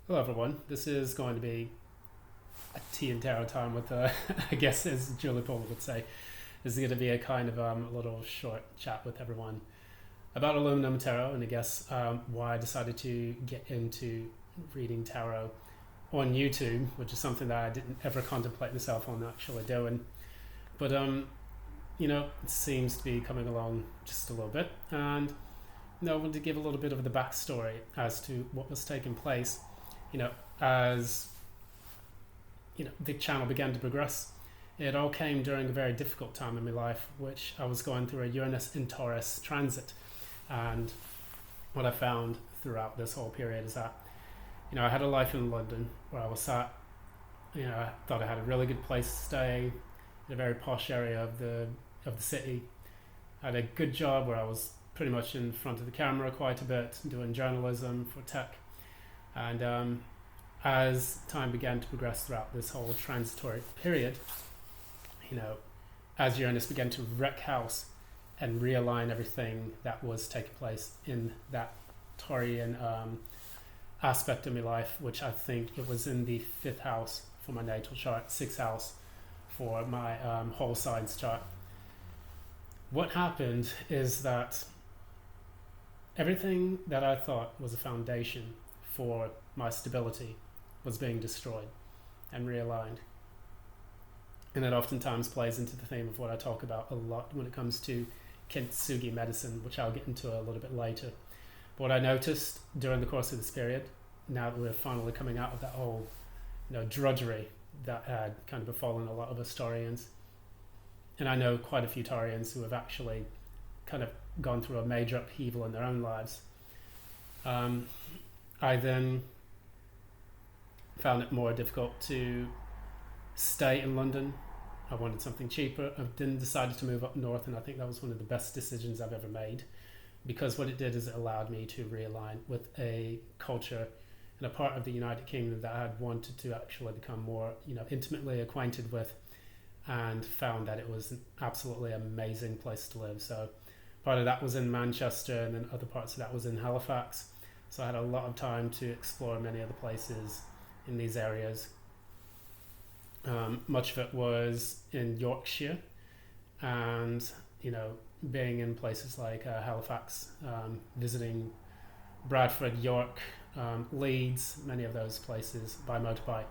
Hello, everyone. This is going to be a tea and tarot time with, I guess, as Julie Paul would say, this is going to be a kind of a little short chat with everyone about aluminum tarot, and I guess why I decided to get into reading tarot on YouTube, which is something that I didn't ever contemplate myself on actually doing. But it seems to be coming along just a little bit, and I wanted to give a little bit of the backstory as to what was taking place as the channel began to progress. It all came during a very difficult time in my life, which I was going through a Uranus in Taurus transit. And what I found throughout this whole period is that I had a life in London where I was sat. I thought I had a really good place to stay in a very posh area of the city. I had a good job where I was pretty much in front of the camera quite a bit, doing journalism for tech. And as time began to progress throughout this whole transitory period, as Uranus began to wreck house and realign everything that was taking place in that Taurian aspect of my life, which I think it was in the 5th house for my natal chart, 6th house for my whole signs chart. What happened is that everything that I thought was a foundation for my stability was being destroyed and realigned. And that oftentimes plays into the theme of what I talk about a lot when it comes to kintsugi medicine, which I'll get into a little bit later. But what I noticed during the course of this period, now that we're finally coming out of that whole drudgery that had kind of befallen a lot of historians, and I know quite a few Taurians who have actually kind of gone through a major upheaval in their own lives. I then found it more difficult to stay in London. I wanted something cheaper. I then decided to move up north, and I think that was one of the best decisions I've ever made, because what it did is it allowed me to realign with a culture and a part of the United Kingdom that I had wanted to actually become more intimately acquainted with, and found that it was an absolutely amazing place to live. So part of that was in Manchester, and then other parts of that was in Halifax. So I had a lot of time to explore many other places in these areas. Much of it was in Yorkshire, and being in places like Halifax, visiting Bradford, York, Leeds, many of those places by motorbike.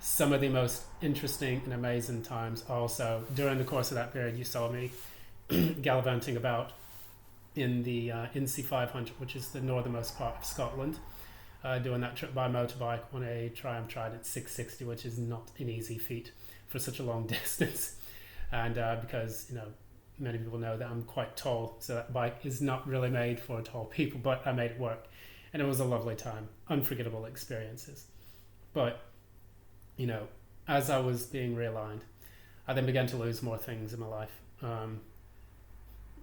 Some of the most interesting and amazing times also during the course of that period, you saw me gallivanting about in the NC 500, which is the northernmost part of Scotland, doing that trip by motorbike on a Triumph Trident 660, which is not an easy feat for such a long distance. And because many people know that I'm quite tall, so that bike is not really made for tall people, but I made it work, and it was a lovely time, unforgettable experiences. But as I was being realigned, I then began to lose more things in my life.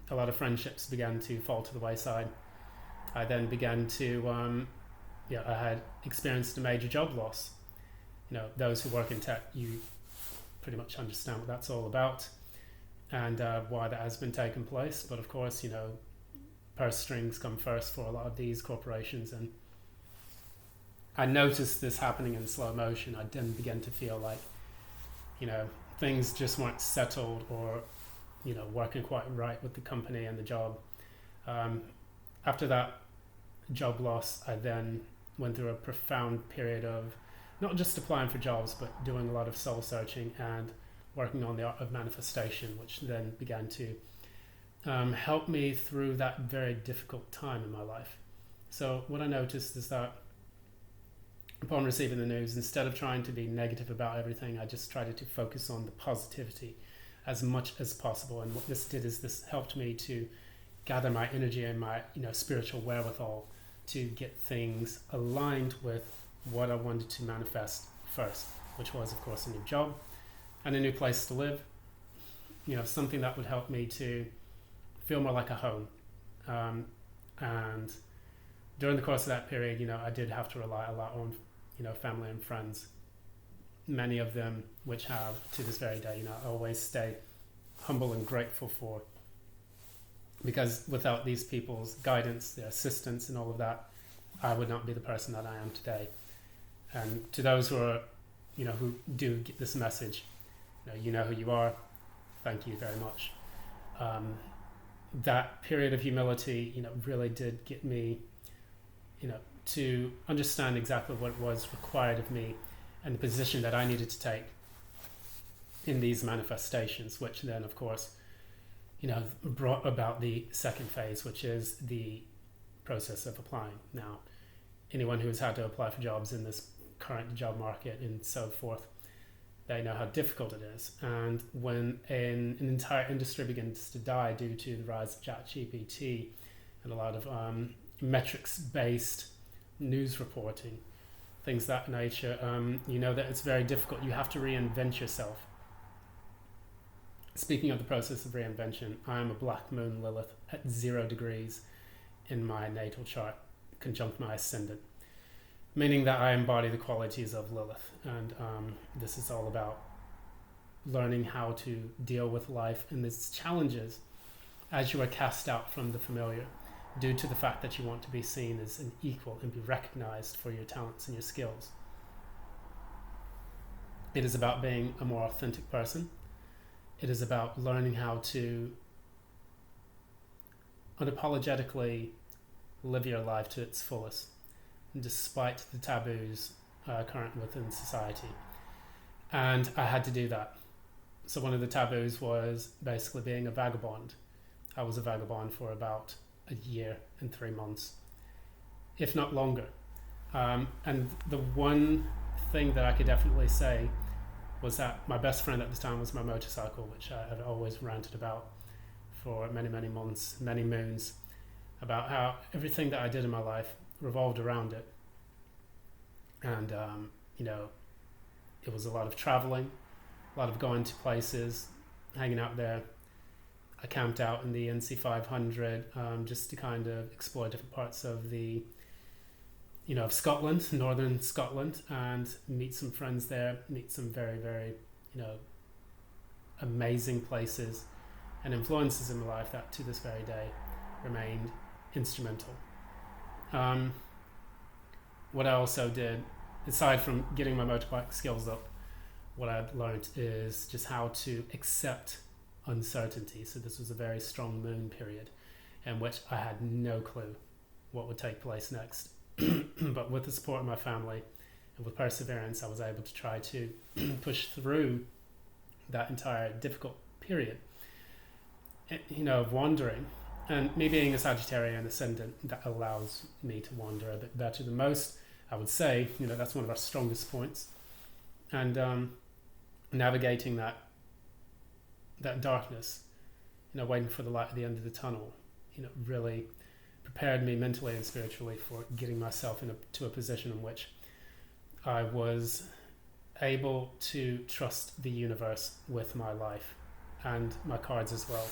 A lot of friendships began to fall to the wayside. I then began to, I had experienced a major job loss. Those who work in tech, you pretty much understand what that's all about, and why that has been taking place. But of course, purse strings come first for a lot of these corporations, and I noticed this happening in slow motion. I then began to feel like, things just weren't settled or working quite right with the company and the job. After that job loss, I then went through a profound period of not just applying for jobs, but doing a lot of soul searching and working on the art of manifestation, which then began to help me through that very difficult time in my life. So what I noticed is that upon receiving the news, instead of trying to be negative about everything, I just tried to focus on the positivity as much as possible. And what this did is this helped me to gather my energy and my spiritual wherewithal to get things aligned with what I wanted to manifest first, which was of course a new job and a new place to live, something that would help me to feel more like a home. And during the course of that period, I did have to rely a lot on family and friends, many of them which have to this very day, I always stay humble and grateful for, because without these people's guidance, their assistance and all of that, I would not be the person that I am today. And to those who are, who do get this message, you know who you are. Thank you very much. That period of humility, really did get me, to understand exactly what it was required of me and the position that I needed to take in these manifestations, which then, of course, brought about the second phase, which is the process of applying. Now, anyone who has had to apply for jobs in this current job market and so forth, they know how difficult it is. And when an entire industry begins to die due to the rise of ChatGPT and a lot of metrics-based news reporting, things of that nature, you know that it's very difficult. You have to reinvent yourself. Speaking of the process of reinvention, I am a black moon Lilith at 0 degrees in my natal chart, conjunct my ascendant, meaning that I embody the qualities of Lilith. And this is all about learning how to deal with life and its challenges as you are cast out from the familiar, due to the fact that you want to be seen as an equal and be recognized for your talents and your skills. It is about being a more authentic person. It is about learning how to unapologetically live your life to its fullest, despite the taboos current within society. And I had to do that. So one of the taboos was basically being a vagabond. I was a vagabond for about a year and 3 months, if not longer. And the one thing that I could definitely say was that my best friend at the time was my motorcycle, which I had always ranted about for many, many months, many moons, about how everything that I did in my life revolved around it. And, it was a lot of traveling, a lot of going to places, hanging out there. I camped out in the NC 500 just to kind of explore different parts of the, of Scotland, northern Scotland, and meet some friends there, meet some very, very, amazing places and influences in my life that to this very day remained instrumental. What I also did, aside from getting my motorbike skills up, what I've learned is just how to accept uncertainty. So this was a very strong moon period in which I had no clue what would take place next. But with the support of my family and with perseverance, I was able to try to push through that entire difficult period, of wandering. And me being a Sagittarian ascendant, that allows me to wander a bit better than most, I would say. That's one of our strongest points. And navigating that darkness, waiting for the light at the end of the tunnel, really prepared me mentally and spiritually for getting myself into a position in which I was able to trust the universe with my life and my cards as well,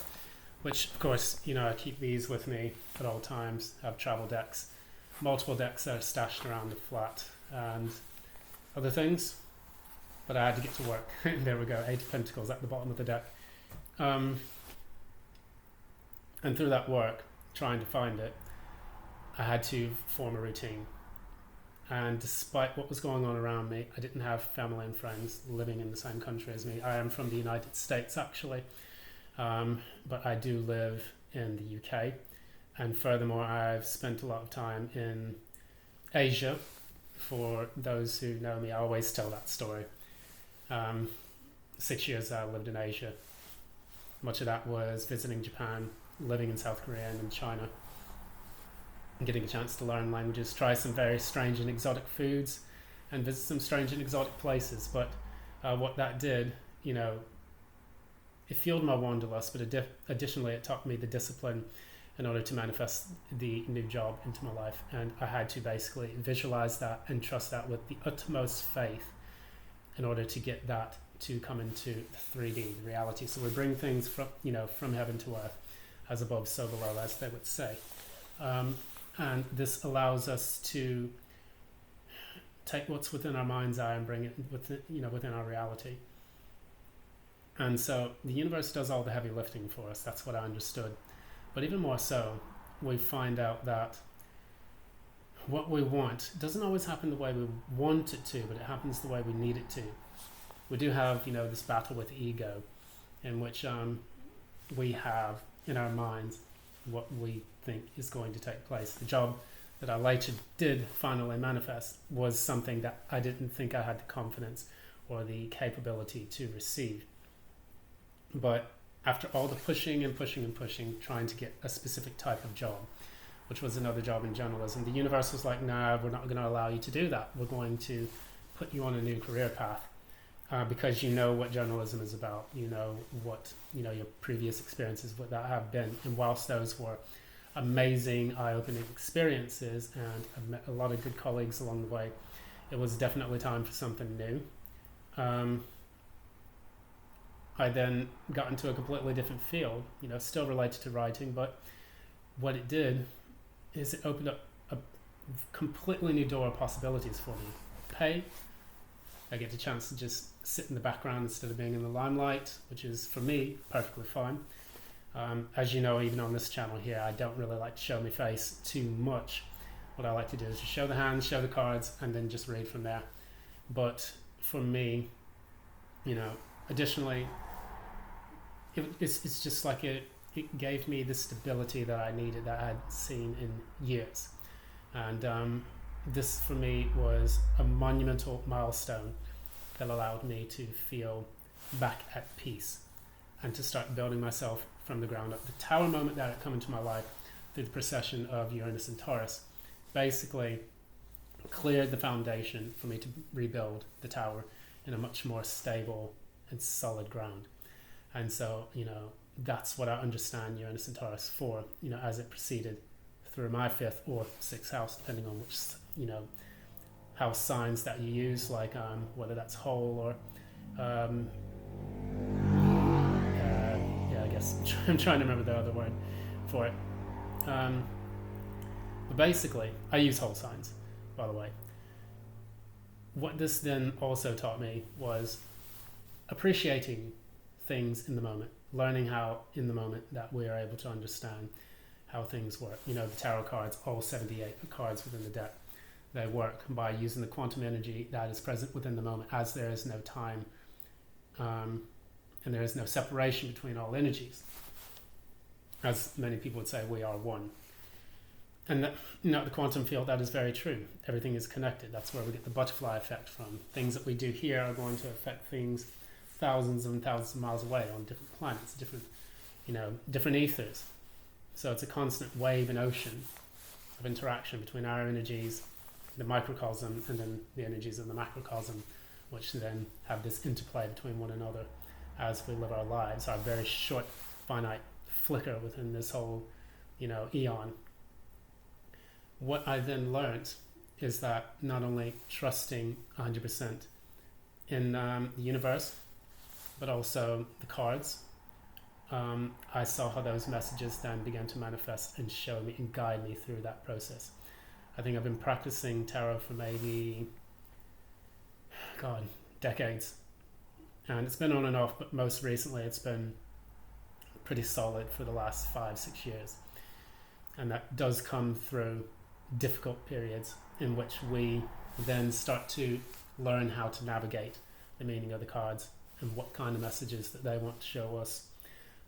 which of course, I keep these with me at all times. I have travel decks, multiple decks that are stashed around the flat and other things, but I had to get to work. There we go, 8 of Pentacles at the bottom of the deck. And through that work, trying to find it, I had to form a routine. And despite what was going on around me, I didn't have family and friends living in the same country as me. I am from the United States, actually, but I do live in the UK. And furthermore, I've spent a lot of time in Asia. For those who know me, I always tell that story. 6 years I lived in Asia. Much of that was visiting Japan, living in South Korea and in China, and getting a chance to learn languages, try some very strange and exotic foods, and visit some strange and exotic places. But what that did, it fueled my wanderlust, but additionally it taught me the discipline in order to manifest the new job into my life. And I had to basically visualize that and trust that with the utmost faith in order to get that to come into the 3D, the reality. So we bring things from heaven to earth, as above, so below, as they would say. And this allows us to take what's within our mind's eye and bring it within our reality. And so the universe does all the heavy lifting for us. That's what I understood. But even more so, we find out that what we want doesn't always happen the way we want it to, but it happens the way we need it to. We do have, this battle with ego, in which we have in our minds what we think is going to take place. The job that I later did finally manifest was something that I didn't think I had the confidence or the capability to receive. But after all the pushing and pushing and pushing, trying to get a specific type of job, which was another job in journalism, the universe was like, nah, we're not going to allow you to do that. We're going to put you on a new career path. Because you know what journalism is about, you know what your previous experiences what that have been, and whilst those were amazing, eye-opening experiences, and I've met a lot of good colleagues along the way, it was definitely time for something new. I then got into a completely different field, still related to writing, but what it did is it opened up a completely new door of possibilities for me. Pay. I get the chance to just sit in the background instead of being in the limelight, which is, for me, perfectly fine. As you know, even on this channel here, I don't really like to show my face too much. What I like to do is just show the hands, show the cards, and then just read from there. But for me, additionally, it's just like it gave me the stability that I needed, that I had seen in years. And this for me was a monumental milestone that allowed me to feel back at peace and to start building myself from the ground up. The tower moment that had come into my life through the precession of Uranus and Taurus basically cleared the foundation for me to rebuild the tower in a much more stable and solid ground. And so, that's what I understand Uranus and Taurus for, as it proceeded through my 5th or 6th house, depending on which, house signs that you use, like whether that's whole or, I guess I'm trying to remember the other word for it. But basically, I use whole signs, by the way. What this then also taught me was appreciating things in the moment, learning how in the moment that we are able to understand how things work. The tarot cards, all 78 cards within the deck, they work by using the quantum energy that is present within the moment, as there is no time and there is no separation between all energies. As many people would say, we are one. And the quantum field, that is very true. Everything is connected. That's where we get the butterfly effect from. Things that we do here are going to affect things thousands and thousands of miles away on different planets, different ethers. So it's a constant wave and ocean of interaction between our energies, the microcosm, and then the energies of the macrocosm, which then have this interplay between one another as we live our lives, our very short, finite flicker within this whole, eon. What I then learned is that not only trusting 100% in the universe, but also the cards, I saw how those messages then began to manifest and show me and guide me through that process. I think I've been practicing tarot for maybe, decades. And it's been on and off, but most recently it's been pretty solid for the last 5-6 years. And that does come through difficult periods in which we then start to learn how to navigate the meaning of the cards and what kind of messages that they want to show us.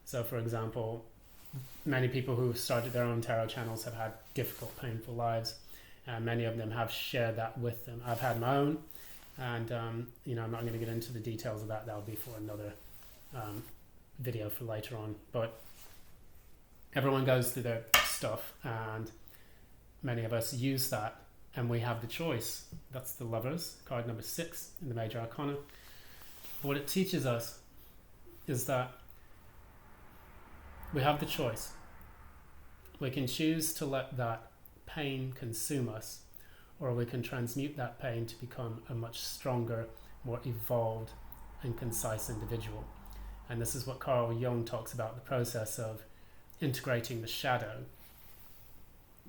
So, for example, many people who have started their own tarot channels have had difficult, painful lives, and many of them have shared that with them. I've had my own, and I'm not going to get into the details of that. That'll be for another video for later on. But everyone goes through their stuff, and many of us use that, and we have the choice. That's the Lovers, card number 6 in the Major Arcana. What it teaches us is that we have the choice. We can choose to let that pain consume us, or we can transmute that pain to become a much stronger, more evolved and concise individual. And this is what Carl Jung talks about, the process of integrating the shadow.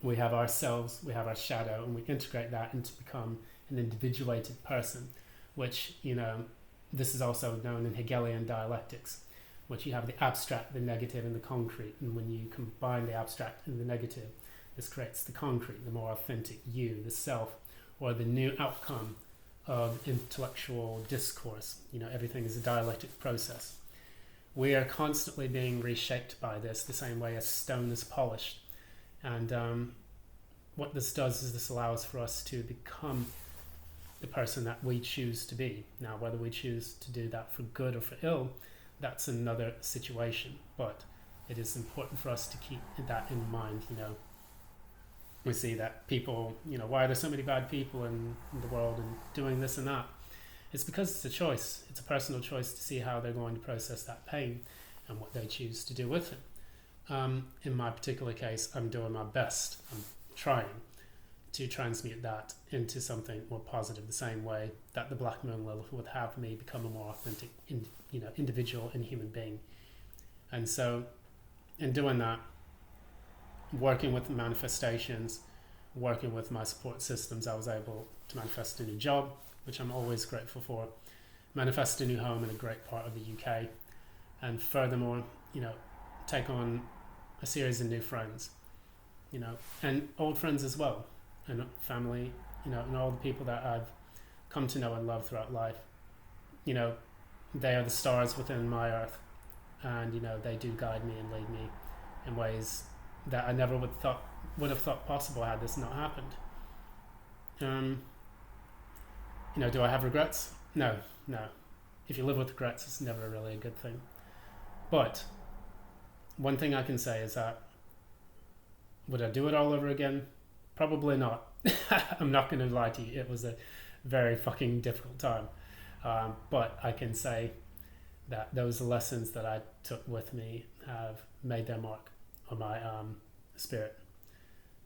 We have ourselves, we have our shadow, and we integrate that into become an individuated person, which, this is also known in Hegelian dialectics, which you have the abstract, the negative, and the concrete. And when you combine the abstract and the negative, This creates the concrete, the more authentic you, the self, or the new outcome of intellectual discourse. Everything is a dialectic process. We are constantly being reshaped by this, the same way as stone is polished. And what this does is this allows for us to become the person that we choose to be. Now, whether we choose to do that for good or for ill, that's another situation. But it is important for us to keep that in mind. We see that people, why are there so many bad people in the world and doing this and that? It's because it's a choice. It's a personal choice to see how they're going to process that pain and what they choose to do with it. In my particular case, I'm doing my best. I'm trying to transmute that into something more positive, the same way that the Black Moon Lilith would have me become a more authentic individual and human being. And so in doing that, working with manifestations, working with my support systems, I was able to manifest a new job, which I'm always grateful for, manifest a new home in a great part of the UK, and furthermore, take on a series of new friends, and old friends as well, and family, and all the people that I've come to know and love throughout life. They are the stars within my earth, and they do guide me and lead me in ways that I never would have thought possible had this not happened. Do I have regrets? No. If you live with regrets, it's never really a good thing. But one thing I can say is that, would I do it all over again? Probably not. I'm not going to lie to you. It was a very fucking difficult time. But I can say that those lessons that I took with me have made their mark on my spirit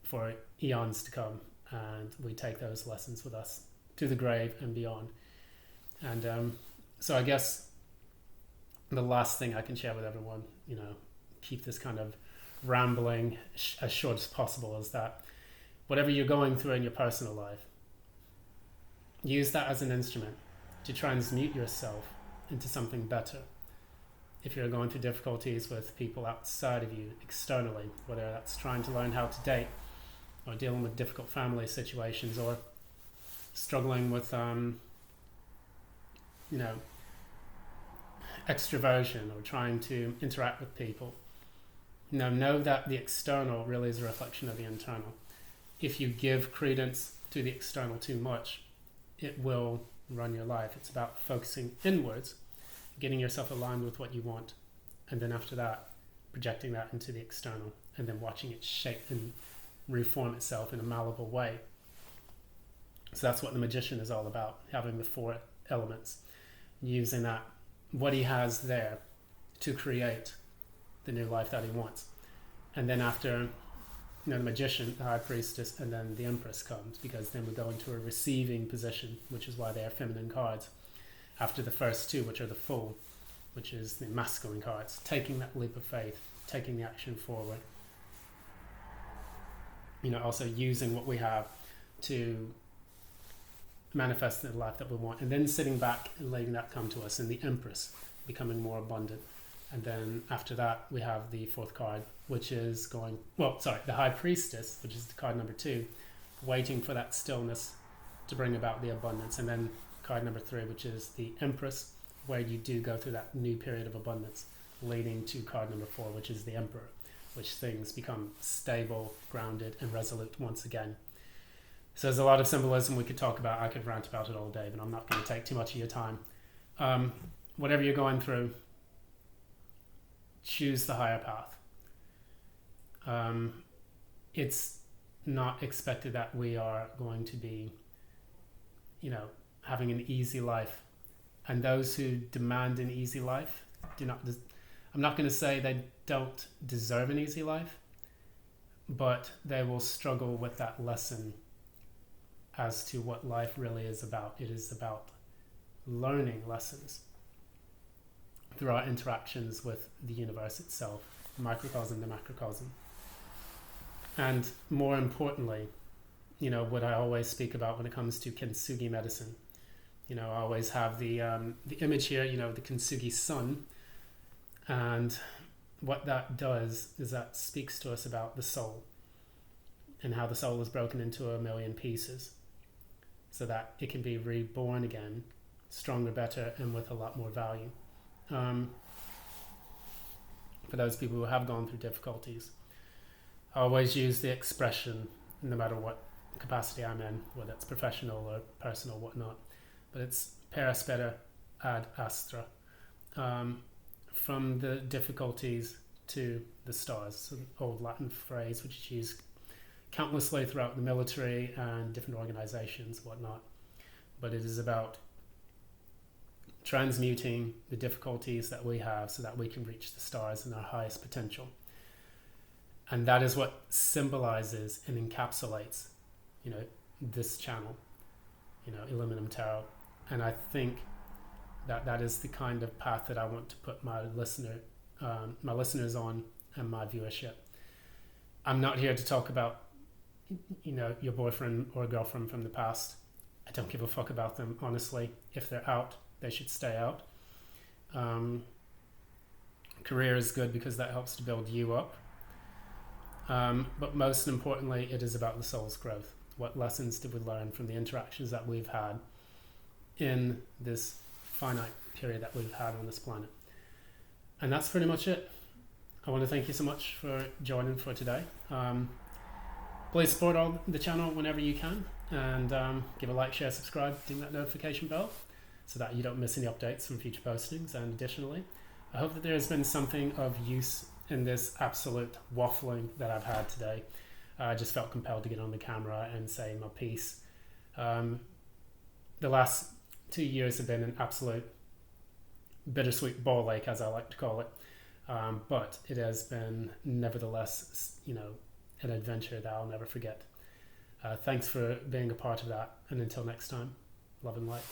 for eons to come. And we take those lessons with us to the grave and beyond. And so I guess the last thing I can share with everyone, keep this kind of rambling as short as possible, is that whatever you're going through in your personal life, use that as an instrument to transmute yourself into something better. If you're going through difficulties with people outside of you, externally, whether that's trying to learn how to date, or dealing with difficult family situations, or struggling with extroversion, or trying to interact with people, know that the external really is a reflection of the internal. If you give credence to the external too much, it will run your life. It's about focusing inwards, getting yourself aligned with what you want, and then after that, projecting that into the external, and then watching it shape and reform itself in a malleable way. So that's what the magician is all about, having the 4 elements, using that, what he has there, to create the new life that he wants. And then after the magician, the high priestess, and then the empress comes, because then we go into a receiving position, which is why they are feminine cards. After the first 2, which are the fool, which is the masculine cards, taking that leap of faith, taking the action forward. Also using what we have to manifest the life that we want, and then sitting back and letting that come to us, and the empress becoming more abundant. And then after that, we have the 4th card, which is the high priestess, which is the card number 2, waiting for that stillness to bring about the abundance. And then card number 3, which is the empress, where you do go through that new period of abundance, leading to card number 4, which is the emperor, which things become stable, grounded, and resolute once again. So there's a lot of symbolism we could talk about. I could rant about it all day, but I'm not going to take too much of your time. Whatever you're going through, choose the higher path. It's not expected that we are going to be, having an easy life. And those who demand an easy life I'm not going to say they don't deserve an easy life, but they will struggle with that lesson as to what life really is about. It is about learning lessons through our interactions with the universe itself, the microcosm, the macrocosm. And more importantly, what I always speak about when it comes to kintsugi medicine, I always have the image here, the kintsugi sun. And what that does is that speaks to us about the soul. and how the soul is broken into a million pieces so that it can be reborn again, stronger, better, and with a lot more value. For those people who have gone through difficulties, I always use the expression, no matter what capacity I'm in, whether it's professional or personal, whatnot, but it's per aspera ad astra, from the difficulties to the stars. So an old Latin phrase which is used countlessly throughout the military and different organizations, whatnot. But it is about transmuting the difficulties that we have so that we can reach the stars in our highest potential. And that is what symbolizes and encapsulates, this channel, Illuminum Tarot. And I think that is the kind of path that I want to put my listeners on, and my viewership. I'm not here to talk about, your boyfriend or girlfriend from the past. I don't give a fuck about them, honestly. If they're out, they should stay out. Career is good because that helps to build you up. But most importantly, it is about the soul's growth. What lessons did we learn from the interactions that we've had in this finite period that we've had on this planet? And that's pretty much it. I want to thank you so much for joining for today. Please support the channel whenever you can, and give a like, share, subscribe, ding that notification bell so that you don't miss any updates from future postings. And additionally, I hope that there has been something of use in this absolute waffling that I've had today. I just felt compelled to get on the camera and say my piece. The last 2 years have been an absolute bittersweet ball ache, as I like to call it. But it has been, nevertheless, an adventure that I'll never forget. Thanks for being a part of that. And until next time, love and light.